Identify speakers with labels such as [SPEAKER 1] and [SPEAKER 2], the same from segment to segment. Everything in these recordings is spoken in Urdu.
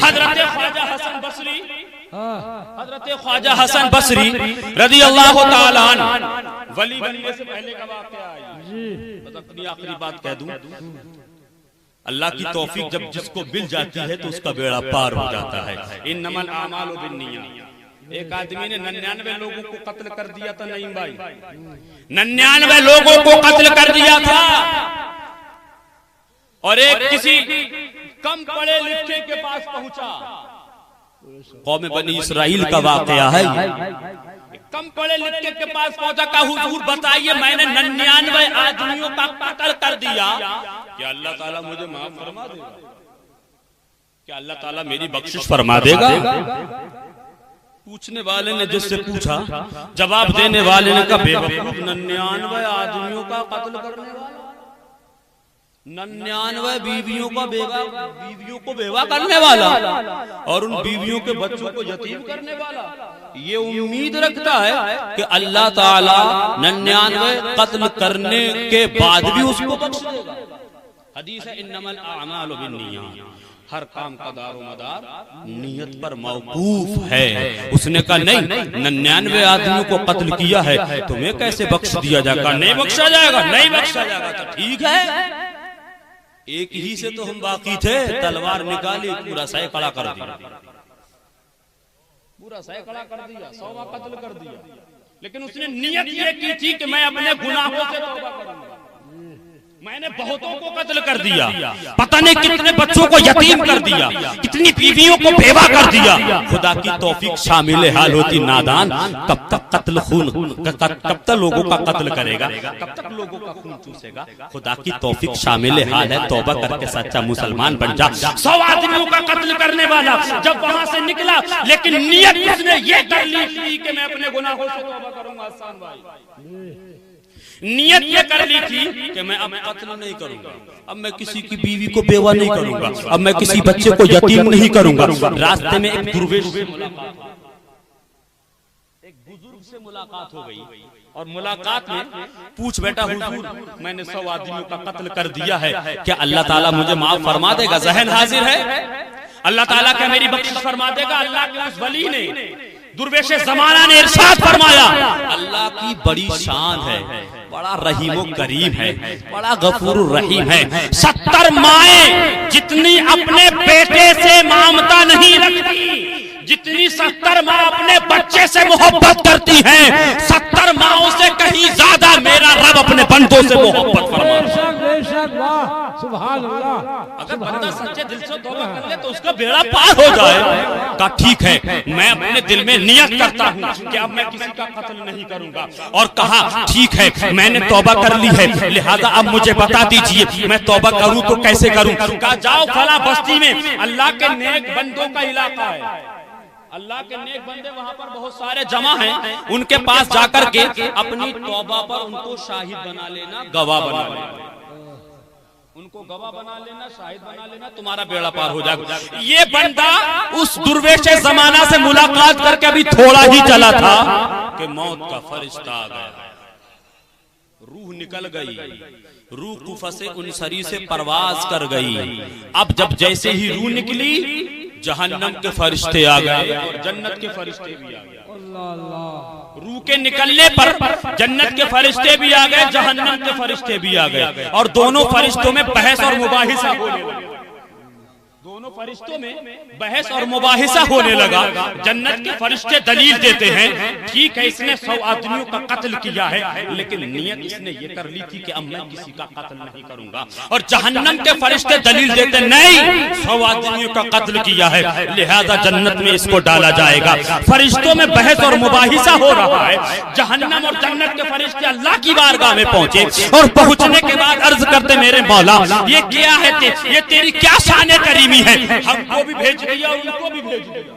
[SPEAKER 1] حضرت خواجہ حسن بصری رضی اللہ تعالیٰ عنہ ولی بننے سے پہلے کا واقعہ ہے. بس اپنی آخری بات کہہ دوں, اللہ کی توفیق جب جس کو مل جاتی ہے تو اس کا بیڑا پار ہو جاتا ہے. انما الاعمال بالنیات. ایک آدمی نے 99 لوگوں کو قتل کر دیا تھا. نعیم بھائی 99 لوگوں کو قتل کر دیا تھا, اور ایک کسی کم پڑھے لکھے کے پاس پہنچا. قوم بنی اسرائیل کا واقعہ ہے. کم پڑھے لکھے کے پاس پہنچا, کہا حضور بتائیے میں نے 99 آدمیوں کا قتل کر دیا, کیا اللہ تعالیٰ مجھے معاف فرما دے گا؟ کیا اللہ تعالیٰ میری بخشش فرما دے گا؟ پوچھنے والے نے جس سے پوچھا, جواب دینے والے نے کہا بے وقوف 99 آدمیوں کا قتل کرنے والا, 99 بیویوں کو بیوہ کرنے والا, اور ان بیویوں کے بچوں کو یتیم کرنے والا, یہ امید رکھتا ہے کہ اللہ تعالیٰ 99 قتل کرنے کے بعد بھی اس کو بخش دے گا. حدیث ہے انما الاعمال بالنیات. ہر کام کا دار و مدار نیت پر موقوف ہے. اس نے کہا نہیں, 99 آدمیوں کو قتل کیا ہے, تمہیں کیسے بخش دیا جائے گا؟ نہیں بخشا جائے گا, نہیں بخشا جائے گا. تو ٹھیک ہے, ایک ہی سے تو ہم باقی تھے, تلوار نکالی, پورا سائے کھڑا کر دیا, پورا سائے کھڑا کر دیا, 100 قتل کر دیا. لیکن اس نے نیت یہ کی تھی کہ میں اپنے گناہوں سے توبہ کروں گا. میں نے بہتوں کو قتل کر دیا, پتہ نہیں کتنے بچوں کو یتیم کر دیا, کتنی بیویوں کو بیوہ کر دیا. خدا کی توفیق شامل حال ہوتی نادان, کب تک قتل خون, کب تک لوگوں کا قتل کرے گا, کب تک لوگوں کا خون چوسے گا. خدا کی توفیق شامل حال ہے, توبہ کر کے سچا مسلمان بن جا. 100 آدمیوں کا قتل کرنے والا جب وہاں سے نکلا, لیکن نیت اس نے یہ کر لی تھی کہ میں اپنے گناہوں سے توبہ کروں گا. آسان بھائی, نیت یہ کر لی تھی کہ میں اب قتل نہیں کروں گا, اب میں کسی کی بیوی کو بیوہ نہیں کروں گا, اب میں کسی بچے کو یتیم نہیں کروں گا. راستے میں ایک درویش سے ملاقات, ایک بزرگ سے ملاقات ہو گئی, اور ملاقات میں پوچھ بیٹا حضور میں نے 100 آدمیوں کا قتل کر دیا ہے, کیا اللہ تعالیٰ مجھے معاف فرما دے گا؟ ذہن حاضر ہے, اللہ تعالیٰ کیا میری بخشش فرما دے گا؟ اللہ کے اس ولی نے, درویش زمانہ نے ارشاد فرمایا, اللہ کی بڑی شان ہے, بڑا رحیم و کریم ہے, بڑا غفور الرحیم ہے. 70 مائیں جتنی اپنے بیٹے سے ممتا نہیں رکھتی, جتنی 70 ماں اپنے بچے سے محبت کرتی ہیں, 70 ماؤں سے کہیں زیادہ میرا رب اپنے بندوں سے محبت فرماتا ہے.
[SPEAKER 2] سبحان اللہ.
[SPEAKER 1] اگر بندہ سچے دل سے توبہ کر لے تو اس کا بیڑا پار ہو جائے. کہا ٹھیک ہے, میں اپنے دل میں نیت کرتا ہوں کہ اب میں کسی کا قتل نہیں کروں گا. اور کہا ٹھیک ہے, میں نے توبہ کر لی ہے, لہذا اب مجھے بتا دیجئے میں توبہ کروں تو کیسے کروں. کہا جاؤ فلاں بستی میں اللہ کے نیک بندوں کا علاقہ ہے, اللہ کے نیک بندے وہاں پر بہت سارے جمع ہیں, ان کے پاس جا کر کے اپنی توبہ پر ان کو شاہد بنا لینا, گواہ بنا لینا, ان کو گواہ بنا لینا, شاہد بنا لینا, تمہارا بیڑا پار ہو جائے گا. یہ بندہ اس درویش زمانہ سے ملاقات کر کے ابھی تھوڑا ہی چلا تھا کہ موت کا فرشتہ آ گیا, روح نکل گئی, روح کوفہ سے انصری سے پرواز کر گئی. اب جب جیسے ہی روح نکلی, جہنم کے فرشتے آ گئے اور جنت کے فرشتے بھی آ گئے. روح کے نکلنے پر جنت کے فرشتے بھی آ گئے, جہنم کے فرشتے بھی آ گئے, اور دونوں فرشتوں میں بحث اور مباحثہ ہونے لگا. دونوں فرشتوں میں بحث اور مباحثہ ہونے لگا. جنت کے فرشتے دلیل دیتے ہیں ٹھیک ہے اس نے 100 آدمیوں کا قتل کیا ہے, لیکن نیت اس نے یہ کر لی تھی کہ اب میں کسی کا قتل نہیں کروں گا. اور جہنم کے فرشتے دلیل دیتے نہیں, 100 آدمیوں کا قتل کیا ہے لہذا جنت میں اس کو ڈالا جائے گا. فرشتوں میں بحث اور مباحثہ ہو رہا ہے. جہنم اور جنت کے فرشتے اللہ کی بارگاہ میں پہنچے, اور پہنچنے کے بعد عرض کرتے میرے مولا یہ کیا ہے, یہ تیری کیا شان کریمی ہے, ہم کو بھی بھیج دیا, ان کو بھی بھیج دیا,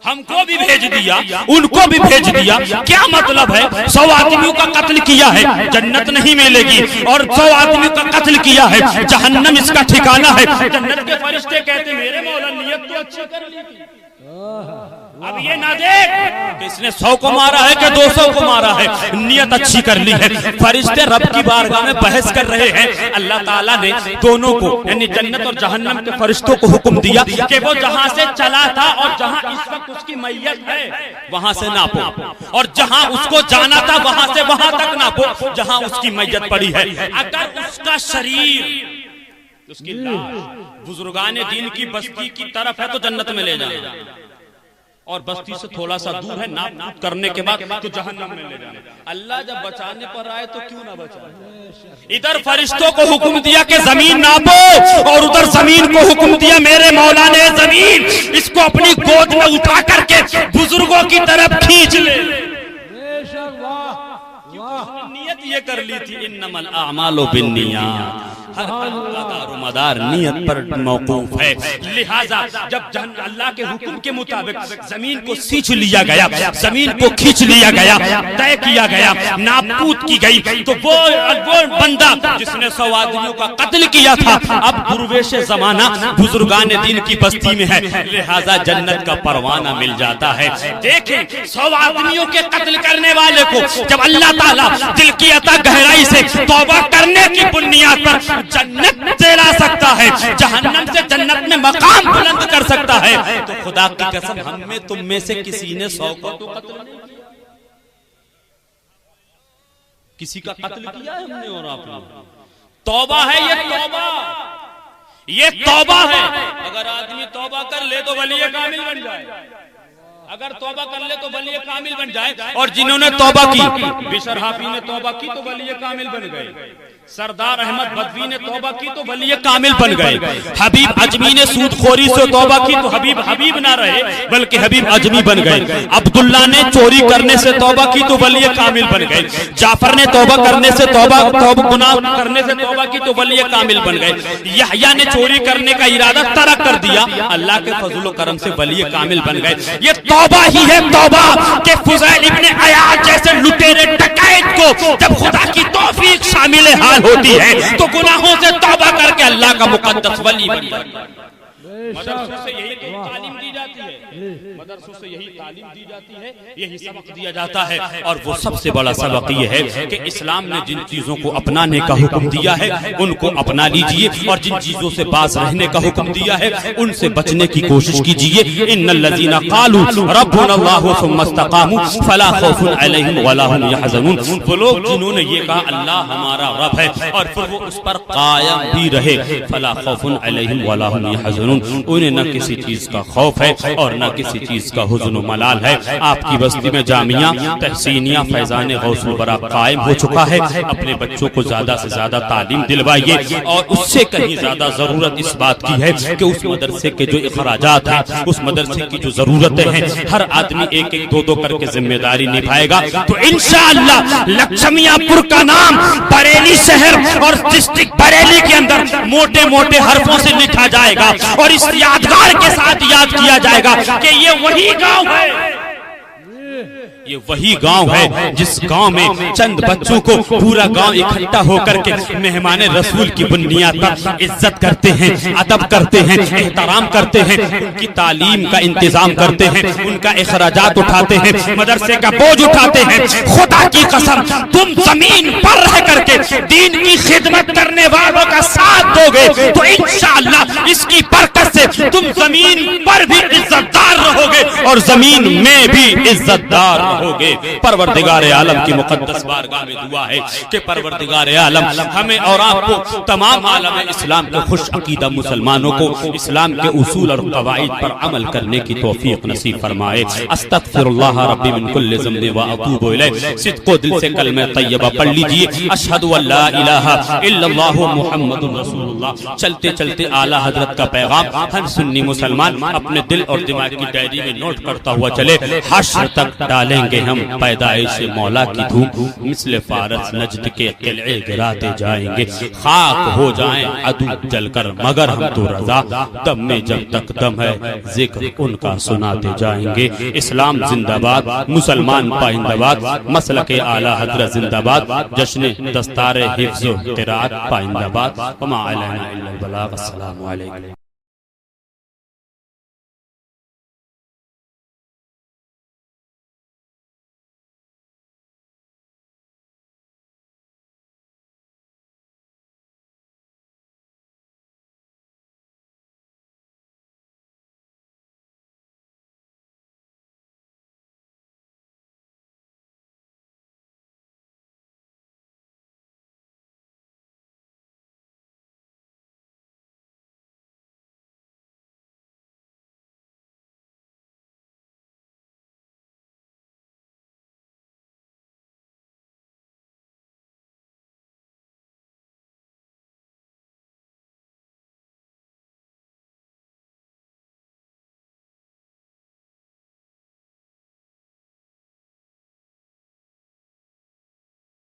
[SPEAKER 1] ہم کو بھی بھیج دیا, ان کو بھی بھیج دیا. کیا مطلب ہے؟ 100 آدمیوں کا قتل کیا ہے, جنت نہیں ملے گی, اور 100 آدمیوں کا قتل کیا ہے, جہنم اس کا ٹھکانہ ہے. جنت کے فرشتے کہتے میرے مولا نیت تو اچھی کر لی تھی, اب یہ نہ دیکھ کہ اس نے 100 کو مارا ہے کہ 200 کو مارا ہے، نیت اچھی کر لی ہے۔ فرشتے رب کی بارگاہ میں بحث کر رہے ہیں، اللہ تعالیٰ نے دونوں کو یعنی جنت اور جہنم کے فرشتوں کو حکم دیا کہ وہ جہاں سے چلا تھا اور جہاں اس وقت اس کی میت ہے وہاں سے ناپو، اور جہاں اس کو جانا تھا وہاں سے وہاں تک ناپو جہاں اس کی میت پڑی ہے۔ اگر اس کا شریر، اس کی لاش بزرگان دین کی بستی کی طرف ہے تو جنت میں لے جانا، اور بستی سے تھوڑا سا دور ہے ناپ کرنے کے بعد تو جہنم میں لے جانا۔ اللہ جب بچانے پر آئے تو کیوں نہ بچائے؟ ادھر فرشتوں کو حکم دیا کہ زمین ناپو، اور ادھر زمین کو حکم دیا میرے مولا نے زمین اس کو اپنی گود میں اٹھا کر کے بزرگوں کی طرف کھینچ لے۔ نیت یہ کر لی تھی انما الاعمال بالنیات، ہر دار و مدار نیت پر موقوف ہے۔ لہٰذا جب اللہ کے حکم کے مطابق زمین کو سینچ لیا گیا، زمین کو کھینچ لیا گیا، طے کیا گیا، ناپود کی گئی، تو وہ بندہ جس نے 100 آدمیوں کا قتل کیا تھا اب درویش زمانہ بزرگان دین کی بستی میں ہے، لہٰذا جنت کا پروانہ مل جاتا ہے۔ دیکھیں 100 آدمیوں کے قتل کرنے والے کو جب اللہ تعالیٰ دل کی عطا گہرائی سے توبہ کرنے کی بنیاد پر جنت دلا سکتا ہے، جہنم سے جنت میں مقام بلند کر سکتا ہے، تو خدا کی قسم ہم میں تم میں سے کسی نے 100 کو تو قتل نہیں کیا، کسی کا قتل کیا ہے ہم نے اور آپ نے؟ توبہ ہے یہ، توبہ یہ توبہ ہے۔ اگر آدمی توبہ کر لے تو ولی کامل بن جائے، اگر توبہ کر لے تو ولی کامل بن جائے، اور جنہوں نے توبہ کی، بشر حافی نے توبہ کی تو ولی کامل بن گئے، سردار احمد بدوی نے توبہ کی تو ولی کامل بن گئے، حبیب اجمی نے سود خوری سے توبہ کی تو حبیب حبیب نہ رہے بلکہ حبیب اجمی بن گئے، عبداللہ نے چوری کرنے سے توبہ کی تو ولی کامل بن گئے، جعفر نے توبہ کرنے سے گناہ کرنے سے توبہ کی تو ولی کامل بن گئے، یحییٰ نے چوری کرنے کا ارادہ ترک کر دیا، اللہ کے فضل و کرم سے ولی کامل بن گئے۔ یہ توبہ ہی ہے توبہ کہ فضیل ابن عیاض جیسے لٹیرے ڈکیت کو جب خدا کی توفیق شامل حال ہوتی ہے تو گناہوں سے توبہ کر کے اللہ کا مقدس ولی بن جاتا ہے۔ مدرسوں سے یہی تعلیم دی جاتی ہے، مدرسوں سے یہی تعلیم دی جاتی ہے، یہی سبق دیا جاتا ہے، اور وہ سب سے بڑا سبق یہ ہے کہ اسلام نے جن چیزوں کو اپنانے کا حکم دیا ہے ان کو اپنا لیجئے، اور جن چیزوں سے باز رہنے کا حکم دیا ہے ان سے بچنے کی کوشش کیجئے۔ ان الذین قالوا ربنا اللہ ثم استقاموا فلا خوف علیہم ولا هم يحزنون، وہ لوگ جنہوں نے یہ کہا اللہ ہمارا رب ہے اور پھر وہ اس پر قائم بھی رہے، فلا خوف علیہم ولا هم يحزنون، انہیں نہ کسی چیز کا خوف ہے اور نہ کسی چیز کا حزن و ملال ہے۔ آپ کی بستی میں جامعہ تحسینیہ فیضان غوث البرا قائم ہو چکا ہے، اپنے بچوں کو زیادہ سے زیادہ تعلیم دلوائیے، اور اس سے کہیں زیادہ ضرورت اس بات کی ہے کہ اس مدرسے کے جو اخراجات ہیں، اس مدرسے کی جو ضرورتیں ہیں، ہر آدمی ایک ایک دو کر کے ذمہ داری نبھائے گا تو انشاءاللہ لکشمیہ پور کا نام بریلی شہر اور ڈسٹرکٹ بریلی کے اندر موٹے موٹے حرفوں سے لکھا جائے گا، اور اس یادگار کے ساتھ یاد کیا جائے گا کہ یہ وہی گاؤں ہے، یہ وہی گاؤں ہے جس گاؤں میں چند بچوں کو پورا گاؤں اکٹھا ہو کر کے مہمان رسول کی بنیاد پر عزت کرتے ہیں، ادب کرتے ہیں، احترام کرتے ہیں، ان کی تعلیم کا انتظام کرتے ہیں، ان کا اخراجات اٹھاتے ہیں، مدرسے کا بوجھ اٹھاتے ہیں۔ خدا کی قسم تم زمین پر رہ کر کے دین کی خدمت کرنے والوں کا ساتھ دو گے تو انشاءاللہ اس کی برکت سے تم زمین پر بھی عزت دار رہو گے اور زمین میں بھی عزت دار رہو گے۔ پروردگار عالم کی مقدس بارگاہ میں دعا ہے کہ پروردگار عالم ہمیں اور آپ کو تمام عالم اسلام کے خوش عقیدہ مسلمانوں کو اسلام کے اصول اور قواعد پر عمل کرنے کی توفیق نصیب فرمائے۔ استغفر اللہ ربی من کل ذنب واتوب الیہ، صدق و دل سے کلمہ طیبہ پڑھ لیجئے، اشہد ان لا الہ الا اللہ محمد رسول اللہ۔ چلتے چلتے اعلیٰ حضرت کا پیغام ہر سنی مسلمان اپنے دل اور دماغ کی ڈائری میں نوٹ کرتا ہوا چلے۔ حشر تک ڈالیں گے ہم پیدائش مولا کی دھوم، مثل فارس نجد کے قلعے گراتے جائیں گے، خاک ہو جائیں عدو جل کر مگر ہم تو رضا، دم میں جب تک دم ہے ذکر ان کا سناتے جائیں گے۔ اسلام زندہ باد، مسلمان پائندہ باد، مسلک اعلیٰ حضرت زندہ باد، جشن دستار حفظ و قرات پائندہ باد۔ وما علینا الا البلاغ۔ السلام علیکم۔